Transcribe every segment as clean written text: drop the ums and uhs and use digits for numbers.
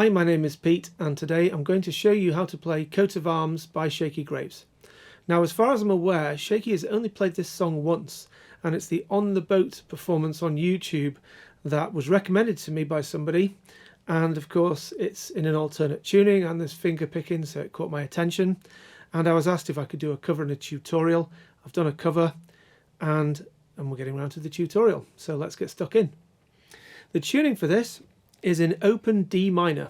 Hi, my name is Pete, and today I'm going to show you how to play Coat of Arms by Shakey Graves. Now, as far as I'm aware, Shakey has only played this song once, and it's the On the Boat performance on YouTube that was recommended to me by somebody. And of course, it's in an alternate tuning and there's finger picking, so it caught my attention. And I was asked if I could do a cover and a tutorial. I've done a cover, and we're getting around to the tutorial, so let's get stuck in. The tuning for this is in open D minor.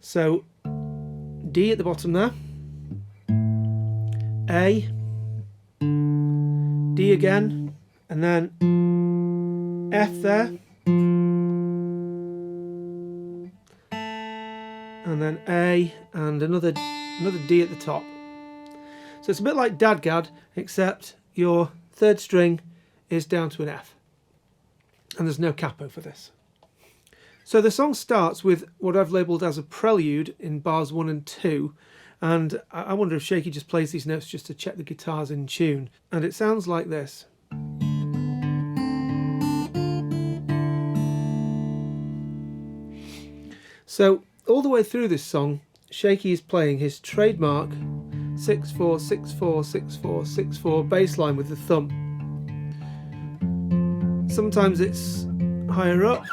So D at the bottom there, A, D again, and then F there, and then A, and another D at the top. So it's a bit like Dadgad, except your third string is down to an F, and there's no capo for this. So the song starts with what I've labelled as a prelude in bars 1 and 2, and I wonder if Shakey just plays these notes just to check the guitar's in tune. And it sounds like this. So all the way through this song, Shakey is playing his trademark 6/4, 6/4, 6/4, 6/4 bass line with the thumb. Sometimes it's higher up,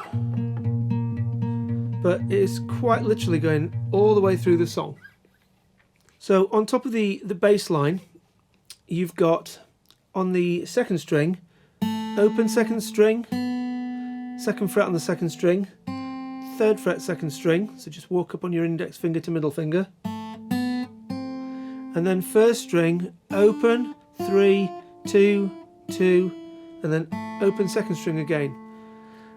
but it is quite literally going all the way through the song. So on top of the bass line, you've got on the second string, open second string, second fret on the second string, third fret second string, so just walk up on your index finger to middle finger, and then first string, open, 3, 2, 2, and then open second string again.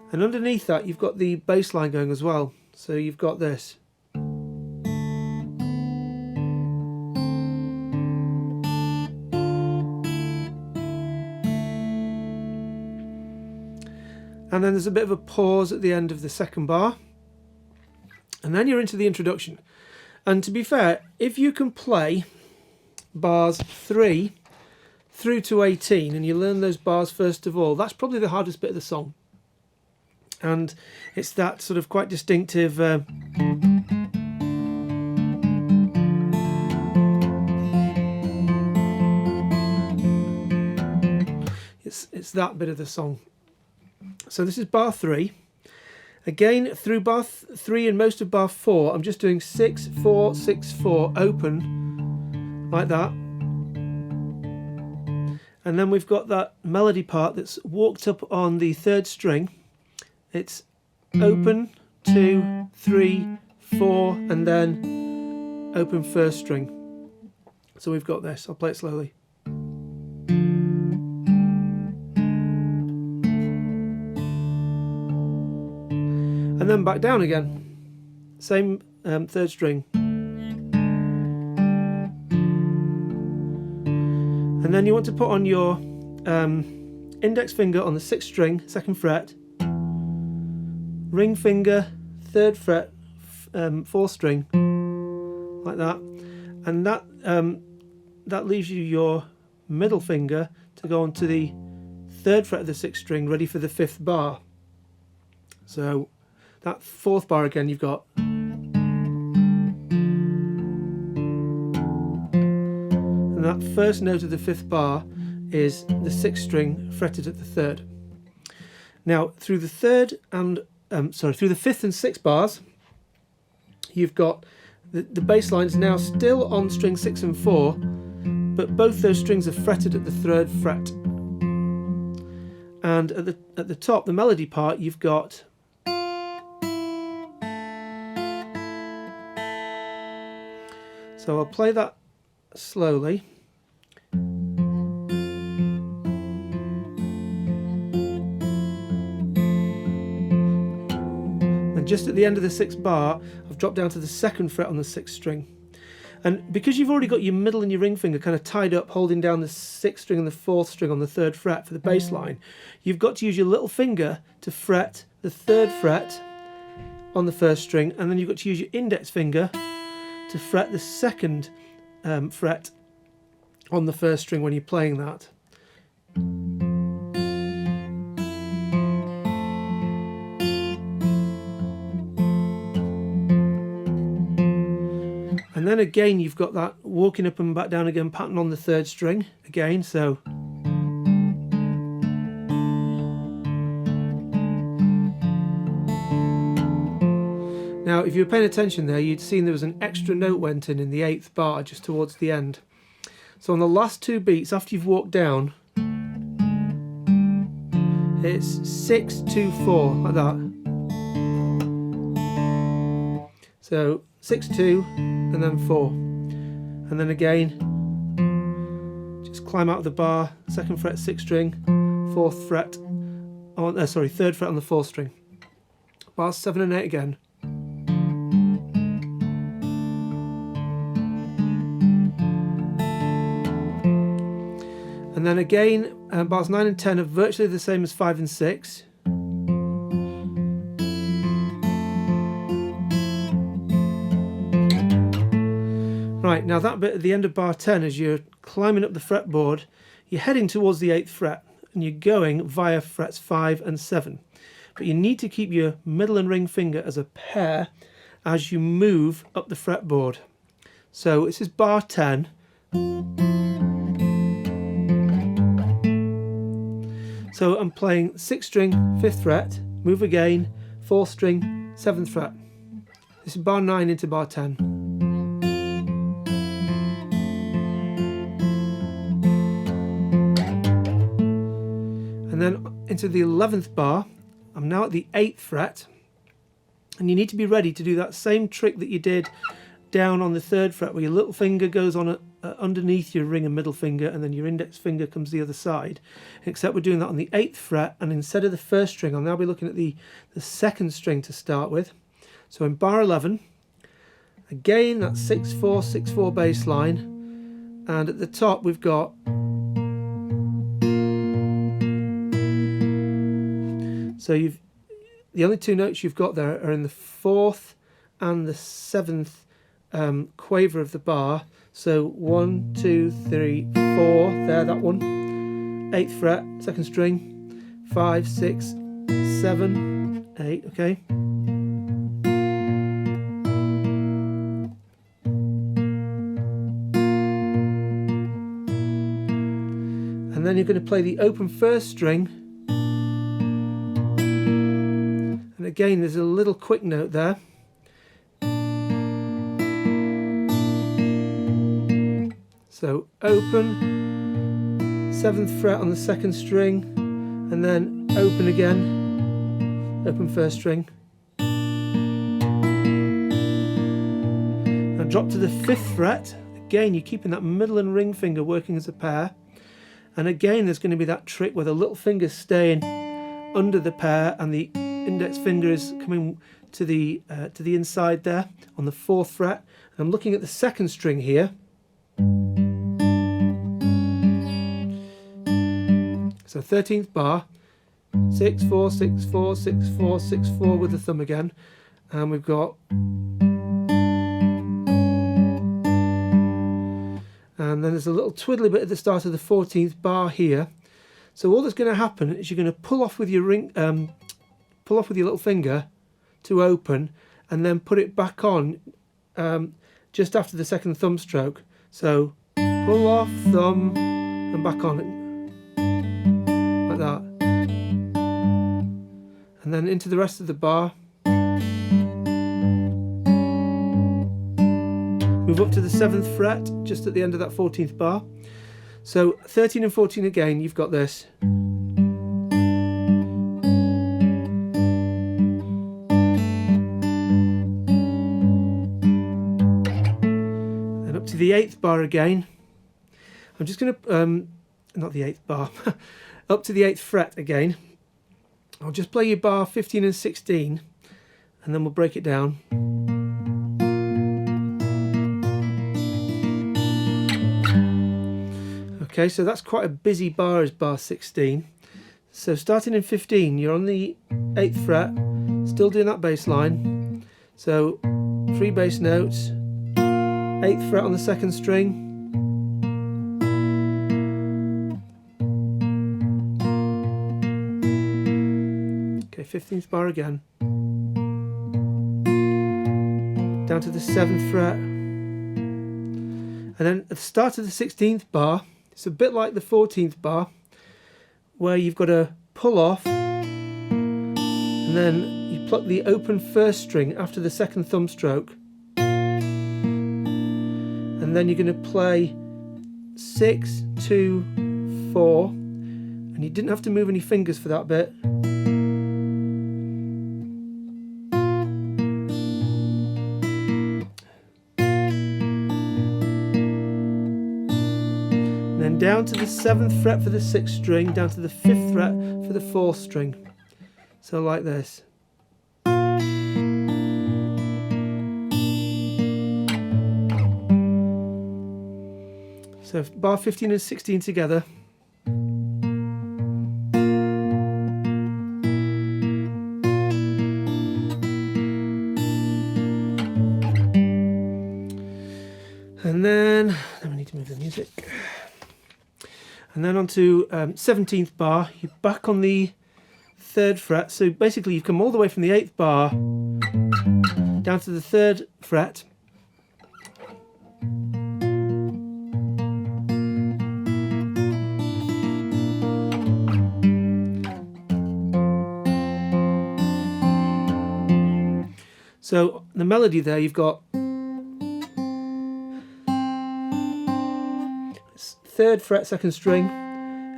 And underneath that you've got the bass line going as well, so you've got this. And then there's a bit of a pause at the end of the second bar, and then you're into the introduction. And to be fair, if you can play bars 3 through to 18 and you learn those bars first of all, that's probably the hardest bit of the song. And it's that sort of quite distinctive it's that bit of the song. So this is bar 3. Again, through bar 3 and most of bar 4, I'm just doing 6/4, 6/4 open, like that. And then we've got that melody part that's walked up on the third string. It's open, 2, 3, 4, and then open first string. So we've got this. I'll play it slowly. And then back down again. Same third string. And then you want to put on your index finger on the 6th string, 2nd fret, ring finger, 3rd fret, 4th string, like that, and that leaves you your middle finger to go onto the 3rd fret of the 6th string, ready for the 5th bar. So that 4th bar again, you've got, and that first note of the 5th bar is the 6th string fretted at the 3rd. Now through the 5th and 6th bars, you've got the bass line's now still on string 6 and 4, but both those strings are fretted at the 3rd fret. And at the top, the melody part, you've got so I'll play that slowly. And just at the end of the 6th bar, I've dropped down to the 2nd fret on the 6th string. And because you've already got your middle and your ring finger kind of tied up, holding down the 6th string and the 4th string on the 3rd fret for the bass line, you've got to use your little finger to fret the 3rd fret on the 1st string, and then you've got to use your index finger to fret the 2nd fret on the 1st string when you're playing that. And then again you've got that walking up and back down again pattern on the 3rd string again. So now if you were paying attention there, you'd seen there was an extra note went in the 8th bar just towards the end. So on the last 2 beats after you've walked down, it's 6, 2, 4 like that. So 6, 2 and then 4, and then again just climb out of the bar, 2nd fret 6th string, 4th fret on 3rd fret on the 4th string, bars 7 and 8 again. And then again, bars 9 and 10 are virtually the same as 5 and 6. Right, now that bit at the end of bar 10, as you're climbing up the fretboard, you're heading towards the 8th fret, and you're going via frets 5 and 7. But you need to keep your middle and ring finger as a pair as you move up the fretboard. So this is bar 10. So I'm playing 6th string, 5th fret, move again, 4th string, 7th fret. This is bar 9 into bar 10. And then into the 11th bar, I'm now at the 8th fret, and you need to be ready to do that same trick that you did down on the 3rd fret, where your little finger goes on underneath your ring and middle finger, and then your index finger comes the other side, except we're doing that on the 8th fret, and instead of the 1st string I'll now be looking at the 2nd string to start with. So in bar 11 again, that's 6/4 6/4 bass line, and at the top we've got the only 2 notes you've got there are in the 4th and the 7th quaver of the bar. So 1, 2, 3, 4 there, that one, 8th fret, 2nd string, 5, 6, 7, 8, okay. And then you're going to play the open 1st string, and again there's a little quick note there. So open, 7th fret on the 2nd string, and then open again, open 1st string. Now drop to the 5th fret, again you're keeping that middle and ring finger working as a pair, and again there's going to be that trick where the little finger's staying under the pair and the index finger is coming to the inside there on the 4th fret. And I'm looking at the 2nd string here. So 13th bar, 6, 4, 6, 4, 6, 4, 6, 4 with the thumb again, and we've got, and then there's a little twiddly bit at the start of the 14th bar here. So all that's going to happen is you're going to pull off with your pull off with your little finger to open, and then put it back on just after the 2nd thumb stroke. So pull off, thumb, and back on it. Like that, and then into the rest of the bar. Move up to the 7th fret just at the end of that 14th bar. So 13 and 14 again, you've got this. Then up to the 8th bar again. I'm just going to not the 8th bar. Up to the 8th fret again. I'll just play you bar 15 and 16, and then we'll break it down. Okay, so that's quite a busy bar as bar 16. So starting in 15, you're on the 8th fret, still doing that bass line. So 3 bass notes, 8th fret on the 2nd string, okay, 15th bar again, down to the 7th fret, And then at the start of the 16th bar, it's a bit like the 14th bar, where you've got to pull off, and then you pluck the open first string after the second thumb stroke, and then you're going to play 6, 2, 4, and you didn't have to move any fingers for that bit. And then down to the 7th fret for the 6th string, down to the 5th fret for the 4th string. So like this. So bar 15 and 16 together. And then we need to move the music. And then on to 17th bar, you're back on the 3rd fret. So basically you've come all the way from the 8th bar down to the 3rd fret. So the melody there, you've got 3rd fret 2nd string,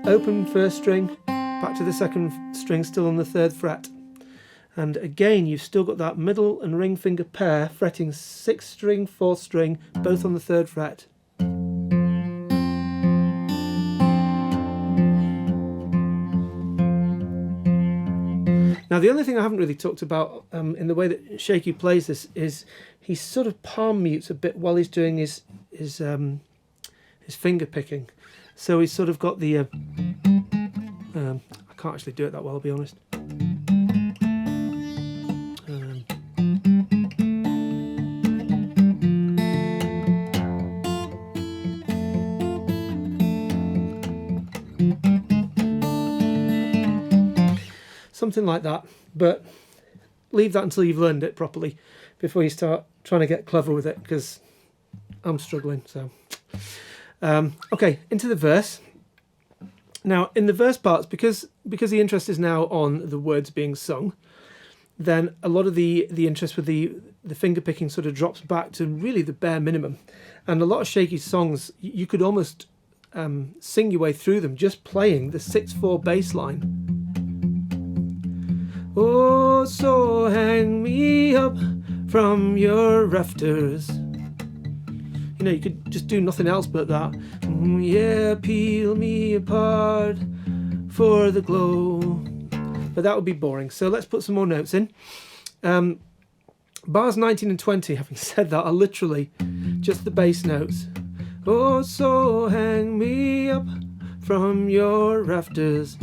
open 1st string, back to the 2nd string still on the 3rd fret. And again you've still got that middle and ring finger pair fretting 6th string, 4th string, both on the 3rd fret. Now the only thing I haven't really talked about in the way that Shakey plays this is he sort of palm mutes a bit while he's doing his finger picking. So he's sort of got the I can't actually do it that well, I'll be honest. Something like that, but leave that until you've learned it properly before you start trying to get clever with it, because I'm struggling. So okay, into the verse. Now in the verse parts, because the interest is now on the words being sung, then a lot of the interest with the finger picking sort of drops back to really the bare minimum. And a lot of Shakey's songs, you could almost sing your way through them just playing the 6/4 bass line. Oh, so hang me up from your rafters. You know, you could just do nothing else but that. Yeah, peel me apart for the glow. But that would be boring. So let's put some more notes in. Bars 19 and 20, having said that, are literally just the bass notes. Oh, so hang me up from your rafters.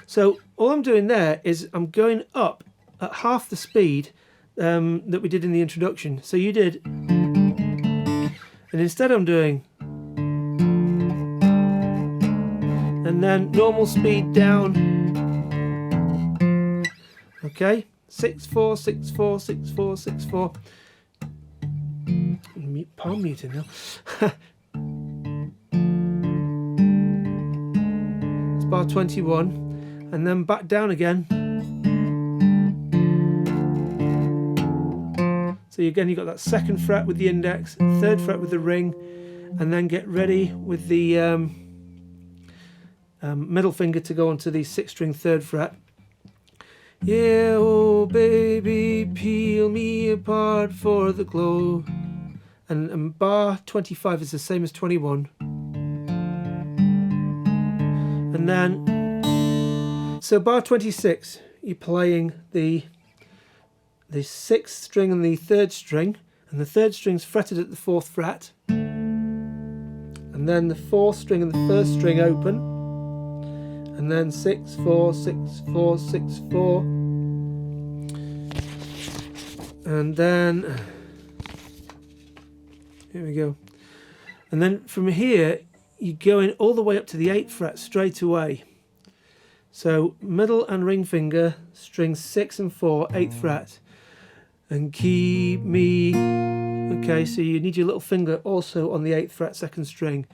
So all I'm doing there is I'm going up at half the speed that we did in the introduction. So you did, and instead I'm doing, and then normal speed down. Okay, 6/4, 6/4, 6/4, 6/4. Palm muting now. It's bar 21. And then back down again. So again, you've got that 2nd fret with the index, 3rd fret with the ring, and then get ready with the middle finger to go onto the 6th string 3rd fret. Yeah, oh baby, peel me apart for the glow. And bar 25 is the same as 21. And then so bar 26, you're playing the 6th string and the 3rd string, and the 3rd string's fretted at the 4th fret, and then the 4th string and the 1st string open, and then 6/4, 6/4, 6/4, and then here we go. And then from here you're going all the way up to the 8th fret straight away. So middle and ring finger, strings 6 and 4, 8th fret, and keep me Okay, so you need your little finger also on the 8th fret, 2nd string,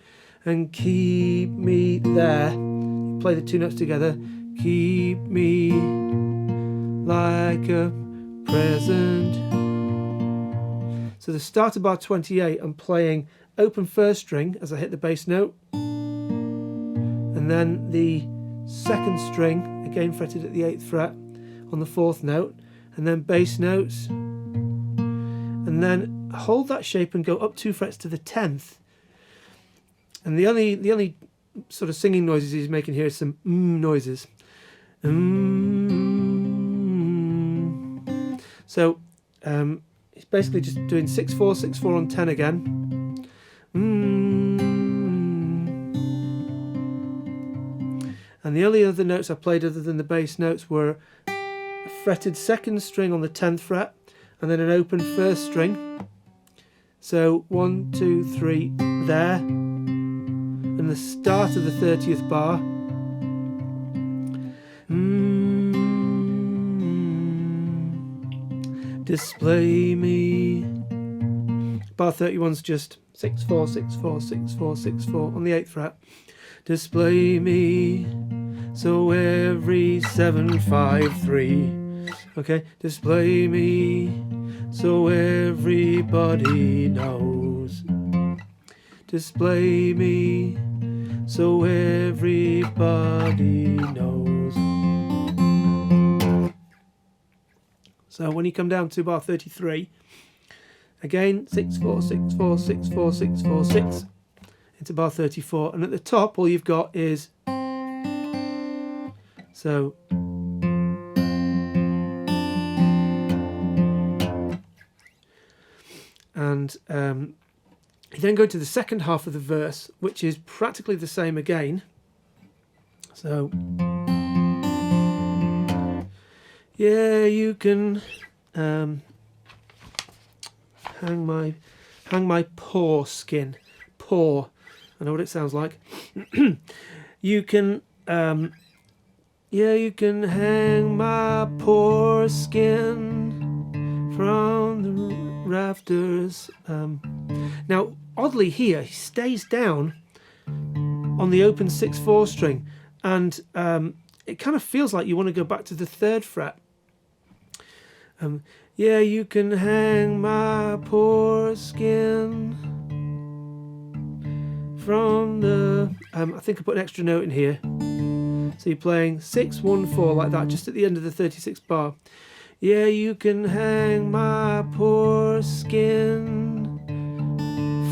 and keep me there. You play the 2 notes together. Keep me like a present. So the start of bar 28, I'm playing open 1st string as I hit the bass note, and then the 2nd string, again fretted at the 8th fret on the 4th note, and then bass notes, and then hold that shape and go up 2 frets to the 10th. And the only sort of singing noises he's making here is some noises. So he's basically just doing 6/4, 6/4 on 10 again. And the only other notes I played other than the bass notes were a fretted 2nd string on the 10th fret, and then an open 1st string. So 1, 2, 3 there, and the start of the 30th bar. Display me. Bar 31's just 6/4, 6/4, 6/4, 6/4 on the 8th fret. Display me so every 7, 5, 3. Okay, display me so everybody knows. Display me so everybody knows. So when you come down to bar 33, again 6/4, 6/4, 6/4, 6/4, 6 into bar 34, and at the top all you've got is so. And you then go to the second half of the verse, which is practically the same again. So, yeah, you can hang my paw skin. Paw, I know what it sounds like. You can, yeah, you can hang my poor skin from the rafters. Now, oddly here, he stays down on the open 6/4 string, and it kind of feels like you want to go back to the 3rd fret. Yeah, you can hang my poor skin from the... I think I put an extra note in here. So you're playing 6, 1, 4 like that, just at the end of the 36th bar. Yeah, you can hang my poor skin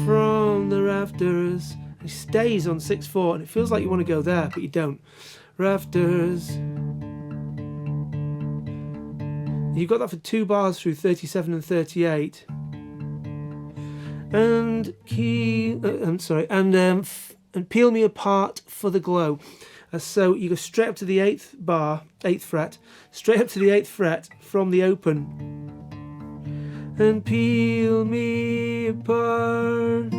from the rafters. It stays on 6/4, and it feels like you want to go there, but you don't. Rafters. You've got that for 2 bars through 37 and 38. And and peel me apart for the glow. So you go straight up to the 8th bar, 8th fret, straight up to the 8th fret from the open. And peel me apart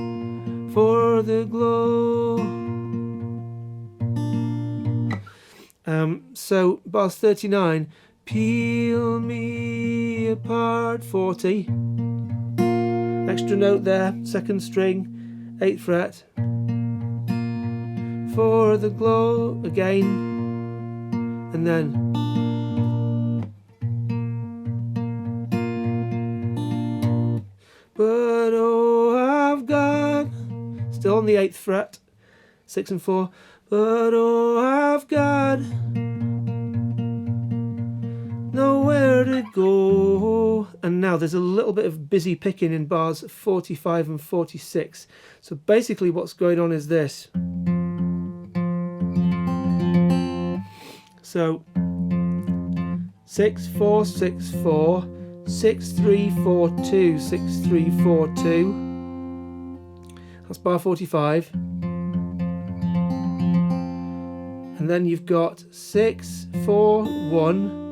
for the glow. So bars 39, peel me apart, 40. Extra note there, 2nd string, 8th fret. For the glow again, and then but oh, I've got, still on the 8th fret, 6 and 4, but oh, I've got nowhere to go. And now there's a little bit of busy picking in bars 45 and 46. So basically what's going on is this. So 6 4 6 4 6 3 4 2 6 3 4 2. That's bar 45. And then you've got 6 4 1.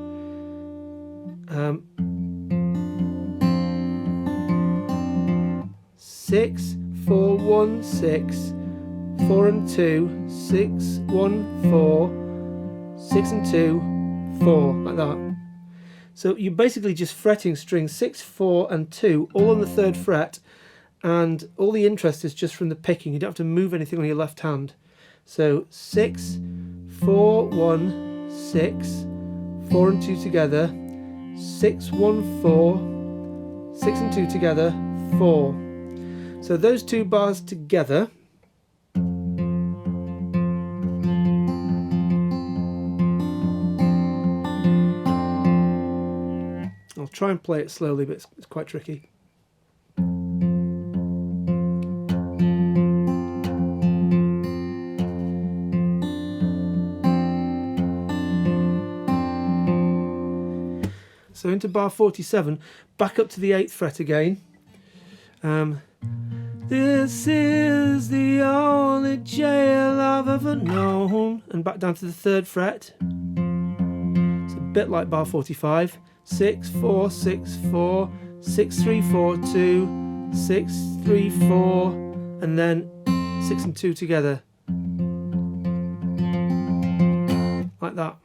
6 4 1 6 4 and 2 6 1 4 6 and 2 4 like that. So you're basically just fretting strings 6, 4 and 2 all on the 3rd fret, and all the interest is just from the picking. You don't have to move anything on your left hand. So 6, 4, 1, 6, 4 and 2 together, 6, 1, 4, 6 and 2 together, 4. So those two bars together I'll try and play it slowly, but it's quite tricky. So into bar 47, back up to the 8th fret again. This is the only jail I've ever known. And back down to the 3rd fret. It's a bit like bar 45. 6, 4, 6, 4, 6, 3, 4, 2, 6, 3, 4, and then 6 and 2 together. Like that.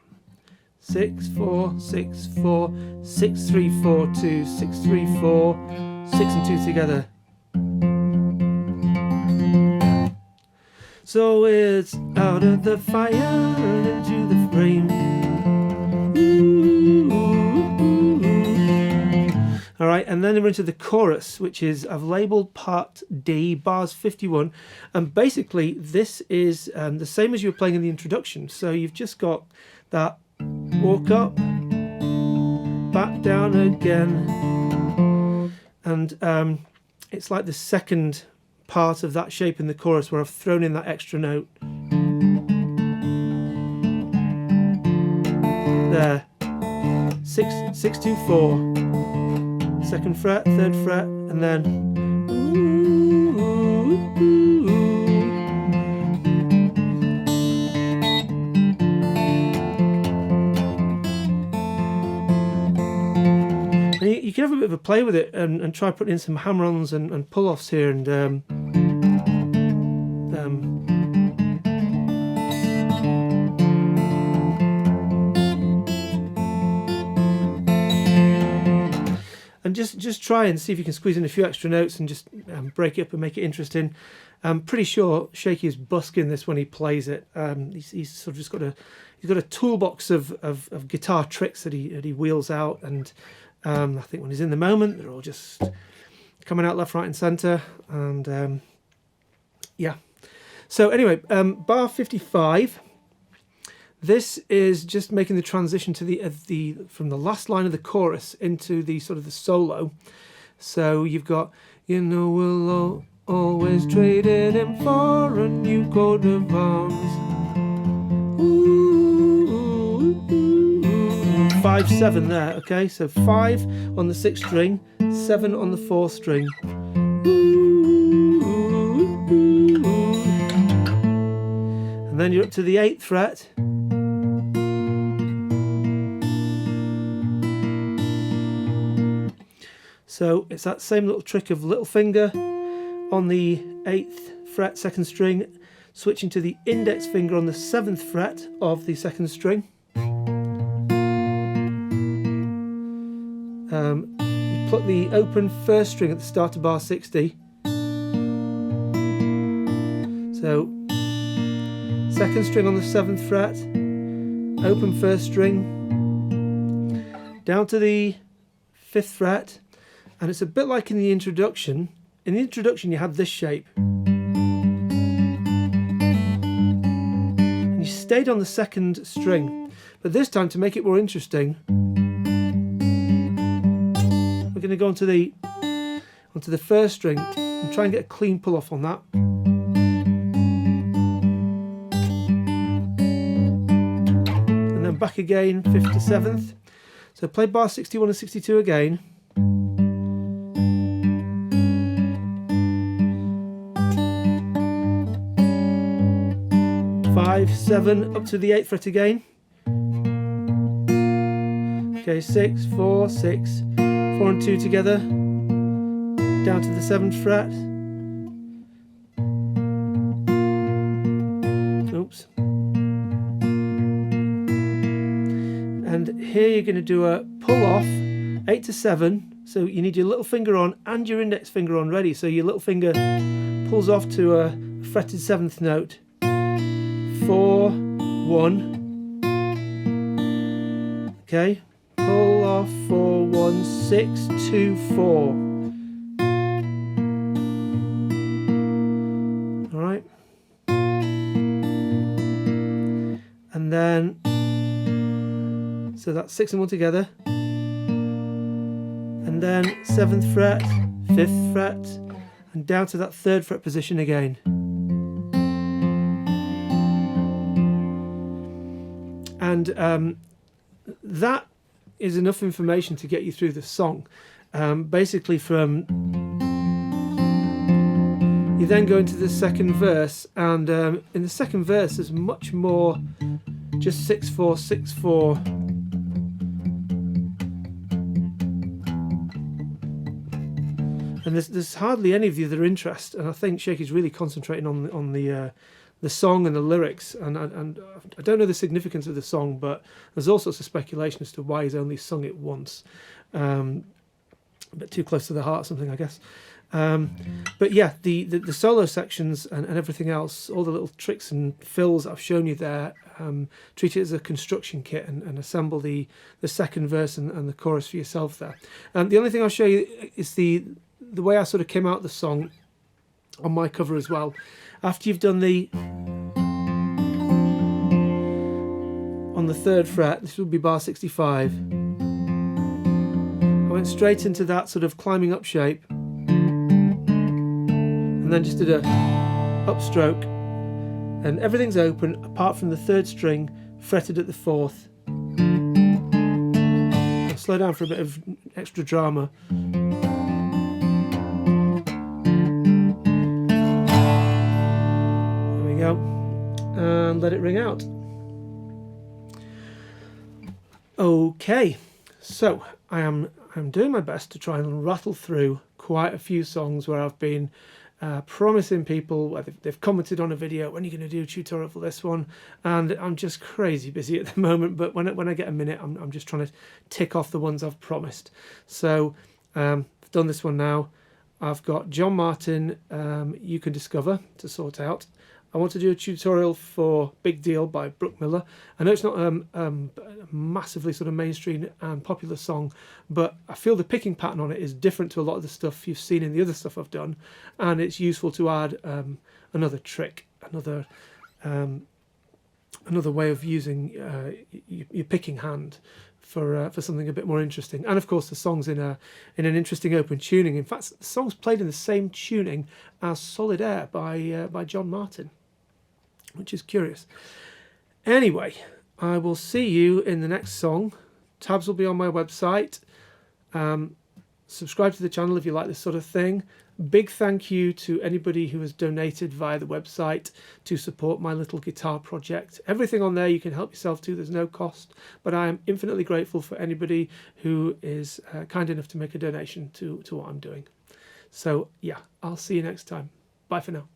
6, 4, 6, 4, 6, 3, 4, 2, 6, 3, 4, 6 and 2 together. So it's out of the fire and into the flame. Alright, and then we're into the chorus, which is, I've labelled part D, bars 51, and basically this is the same as you were playing in the introduction. So you've just got that walk up, back down again, and it's like the second part of that shape in the chorus where I've thrown in that extra note. There. 6, 6, 2, 4. 2nd fret, 3rd fret, and then and you can have a bit of a play with it and try putting in some hammer-ons and pull-offs here, and just try and see if you can squeeze in a few extra notes and just break it up and make it interesting. I'm pretty sure Shakey is busking this when he plays it. He's sort of just got a toolbox of guitar tricks that he wheels out, and I think when he's in the moment, they're all just coming out left, right, and centre. And yeah. So anyway, bar 55. This is just making the transition to the from the last line of the chorus into the sort of the solo. So you've got, you know, we'll always trade it in for a new coat of arms. Ooh, 5, 7 there. Okay, so 5 on the 6th string, 7 on the 4th string. And then you're up to the 8th fret. So it's that same little trick of little finger on the 8th fret, 2nd string, switching to the index finger on the 7th fret of the 2nd string. You put the open 1st string at the start of bar 60. So 2nd string on the 7th fret, open 1st string, down to the 5th fret. And it's a bit like in the introduction. In the introduction you had this shape. And you stayed on the 2nd string. But this time, to make it more interesting, we're going to go onto the 1st string and try and get a clean pull off on that. And then back again, 5th to 7th. So play bar 61 and 62 again. 5, 7, up to the 8th fret again. Okay, 6, 4, 6, 4 and 2 together, down to the 7th fret. Oops. And here you're going to do a pull off 8 to 7, so you need your little finger on and your index finger on ready, so your little finger pulls off to a fretted 7th note. 4, 1. Okay, pull off 4, 1, 6, 2, 4. All right, and then so that's 6 and 1 together, and then 7th fret, 5th fret, and down to that 3rd fret position again. And that is enough information to get you through the song. Basically you then go into the second verse, and in the second verse there's much more just 6/4, 6/4. And there's hardly any of the other interest, and I think Shakey's really concentrating on the song and the lyrics, and I don't know the significance of the song, but there's all sorts of speculation as to why he's only sung it once. A bit too close to the heart, something, I guess. But yeah, the solo sections and everything else, all the little tricks and fills that I've shown you there, treat it as a construction kit and assemble the second verse and the chorus for yourself there. The only thing I'll show you is the way I sort of came out the song on my cover as well. After you've done on the 3rd fret, this would be bar 65. I went straight into that sort of climbing up shape, and then just did a upstroke, and everything's open apart from the 3rd string fretted at the 4th. I'll slow down for a bit of extra drama. There we go, and let it ring out. Okay, so I'm doing my best to try and rattle through quite a few songs where I've been promising people, they've commented on a video, when are you going to do a tutorial for this one? And I'm just crazy busy at the moment, but when I get a minute, I'm just trying to tick off the ones I've promised. So I've done this one now. I've got John Martin, You Can Discover, to sort out. I want to do a tutorial for Big Deal by Brooke Miller. I know it's not a massively sort of mainstream and popular song, but I feel the picking pattern on it is different to a lot of the stuff you've seen in the other stuff I've done, and it's useful to add another trick, another way of using your picking hand for something a bit more interesting. And of course the song's in an interesting open tuning. In fact, the song's played in the same tuning as Solid Air by John Martin, which is curious. Anyway, I will see you in the next song. Tabs will be on my website. Subscribe to the channel if you like this sort of thing. Big thank you to anybody who has donated via the website to support my little guitar project. Everything on there you can help yourself to, there's no cost, but I am infinitely grateful for anybody who is kind enough to make a donation to what I'm doing. So yeah, I'll see you next time. Bye for now.